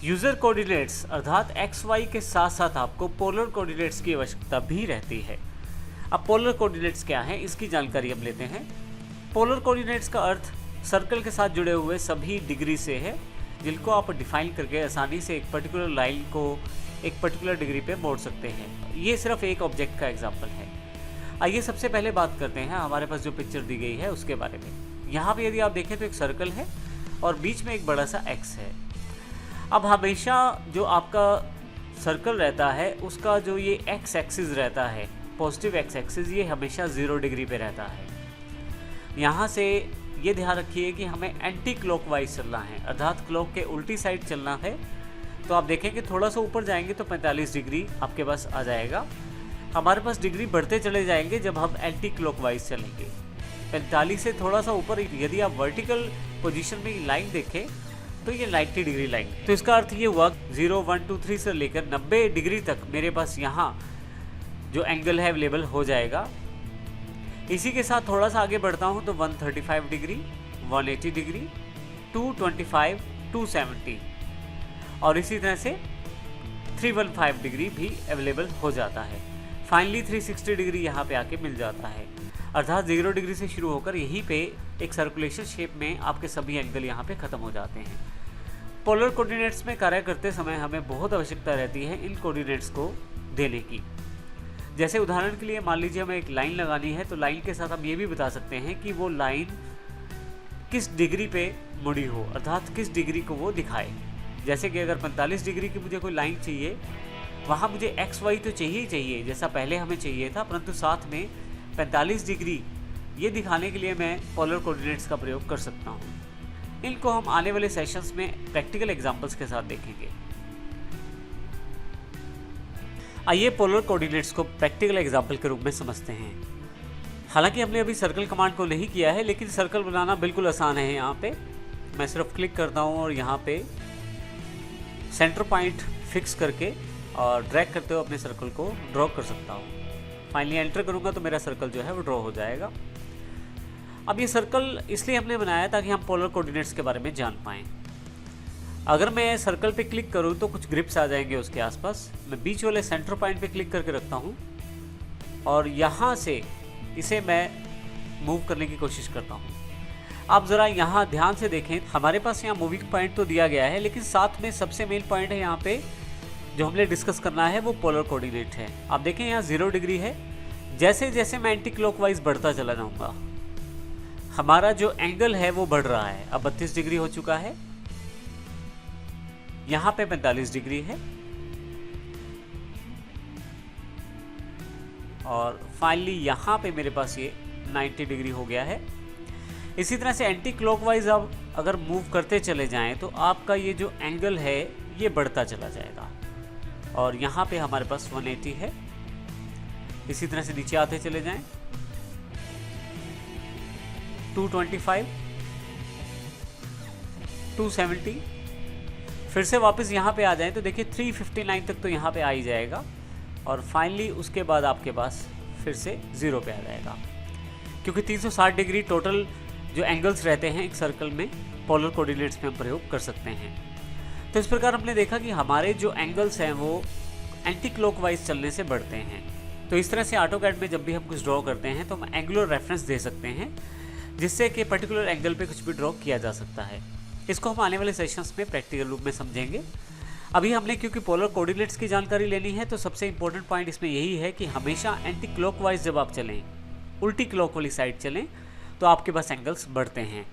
User coordinates अर्थात x Y के साथ साथ आपको पोलर कोऑर्डिनेट्स की आवश्यकता भी रहती है। अब पोलर कोऑर्डिनेट्स क्या हैं, इसकी जानकारी हम लेते हैं। पोलर कोऑर्डिनेट्स का अर्थ सर्कल के साथ जुड़े हुए सभी डिग्री से है, जिनको आप डिफाइन करके आसानी से एक पर्टिकुलर लाइन को एक पर्टिकुलर डिग्री पे मोड़ सकते हैं। ये सिर्फ एक ऑब्जेक्ट का एग्जाम्पल है। आइए सबसे पहले बात करते हैं हमारे पास जो पिक्चर दी गई है उसके बारे में। यहाँ पे यदि आप देखें तो एक सर्कल है और बीच में एक बड़ा सा एक्स है। अब हमेशा जो आपका सर्कल रहता है उसका जो ये एक्स एक्सिस रहता है, पॉजिटिव एक्स एक्सिस, ये हमेशा 0 डिग्री पे रहता है। यहाँ से ये ध्यान रखिए कि हमें एंटी क्लॉकवाइज चलना है, अर्थात क्लॉक के उल्टी साइड चलना है। तो आप देखेंगे थोड़ा सा ऊपर जाएंगे तो 45 डिग्री आपके पास आ जाएगा। हमारे पास डिग्री बढ़ते चले जाएंगे जब हम एंटी क्लॉकवाइज चलेंगे। 45 से थोड़ा सा ऊपर यदि आप वर्टिकल पोजीशन में लाइन देखें तो ये 90 डिग्री लाइन। तो इसका अर्थ ये हुआ 0, 1, 2, 3 से लेकर 90 डिग्री तक मेरे पास यहाँ जो एंगल है अवेलेबल हो जाएगा। इसी के साथ थोड़ा सा आगे बढ़ता हूँ तो 135 डिग्री, 180 डिग्री, 225, 270 और इसी तरह से 315 डिग्री भी अवेलेबल हो जाता है। फाइनली 360 डिग्री यहाँ पे आके मिल जाता है, अर्थात 0 डिग्री से शुरू होकर यहीं पे एक सर्कुलेशन शेप में आपके सभी एंगल यहाँ पे ख़त्म हो जाते हैं। पोलर कोऑर्डिनेट्स में कार्य करते समय हमें बहुत आवश्यकता रहती है इन कोऑर्डिनेट्स को देने की। जैसे उदाहरण के लिए मान लीजिए हमें एक लाइन लगानी है, तो लाइन के साथ हम ये भी बता सकते हैं कि वो लाइन किस डिग्री पे मुड़ी हो, अर्थात किस डिग्री को वो दिखाए। जैसे कि अगर 45 डिग्री की मुझे कोई लाइन चाहिए, वहाँ मुझे एक्स वाई तो चाहिए ही चाहिए जैसा पहले हमें चाहिए था, परंतु साथ में 45 डिग्री ये दिखाने के लिए मैं पोलर कोऑर्डिनेट्स का प्रयोग कर सकता हूँ। इनको हम आने वाले सेशंस में प्रैक्टिकल एग्जांपल्स के साथ देखेंगे। आइए पोलर कोऑर्डिनेट्स को प्रैक्टिकल एग्जांपल के रूप में समझते हैं। हालांकि हमने अभी सर्कल कमांड को नहीं किया है, लेकिन सर्कल बनाना बिल्कुल आसान है। यहाँ पे मैं सिर्फ क्लिक करता हूँ और यहाँ पे सेंटर पॉइंट फिक्स करके और ड्रैग करते हुए अपने सर्कल को ड्रॉ कर सकता हूँ। फाइनली एंटर करूँगा तो मेरा सर्कल जो है वो ड्रॉ हो जाएगा। अब ये सर्कल इसलिए हमने बनाया ताकि हम पोलर कोऑर्डिनेट्स के बारे में जान पाएँ। अगर मैं सर्कल पे क्लिक करूँ तो कुछ ग्रिप्स आ जाएंगे उसके आसपास। मैं बीच वाले सेंटर पॉइंट पे क्लिक करके रखता हूँ और यहाँ से इसे मैं मूव करने की कोशिश करता हूँ। आप ज़रा यहाँ ध्यान से देखें, हमारे पास यहाँ मूविंग पॉइंट तो दिया गया है, लेकिन साथ में सबसे मेन पॉइंट है यहाँ पे जो हमने डिस्कस करना है वो पोलर कोऑर्डिनेट है। आप देखें यहाँ 0 डिग्री है। जैसे जैसे मैं एंटी क्लॉकवाइज बढ़ता चला जाऊँगा, हमारा जो एंगल है वो बढ़ रहा है। अब 32 डिग्री हो चुका है, यहाँ पे 45 डिग्री है और फाइनली यहाँ पे मेरे पास ये 90 डिग्री हो गया है। इसी तरह से एंटी क्लॉकवाइज आप अगर मूव करते चले जाएं तो आपका ये जो एंगल है ये बढ़ता चला जाएगा और यहाँ पे हमारे पास 180 है। इसी तरह से नीचे आते चले जाएं 225, 270, फिर से वापस यहाँ पे आ जाएं तो देखिए 359 तक तो यहाँ पे आ ही जाएगा और फाइनली उसके बाद आपके पास फिर से 0 पे आ जाएगा, क्योंकि 360 डिग्री टोटल जो एंगल्स रहते हैं एक सर्कल में पोलर कोऑर्डिनेट्स में हम प्रयोग कर सकते हैं। तो इस प्रकार हमने देखा कि हमारे जो एंगल्स हैं वो एंटी क्लॉकवाइज चलने से बढ़ते हैं। तो इस तरह से ऑटोकैड में जब भी हम कुछ ड्रॉ करते हैं तो हम एंगुलर रेफरेंस दे सकते हैं, जिससे कि पर्टिकुलर एंगल पे कुछ भी ड्रॉ किया जा सकता है। इसको हम आने वाले सेशंस में प्रैक्टिकल रूप में समझेंगे। अभी हमने क्योंकि पोलर कोऑर्डिनेट्स की जानकारी लेनी है तो सबसे इंपॉर्टेंट पॉइंट इसमें यही है कि हमेशा एंटी क्लॉकवाइज जब आप चलें, उल्टी क्लॉक वाली साइड चलें, तो आपके पास एंगल्स बढ़ते हैं।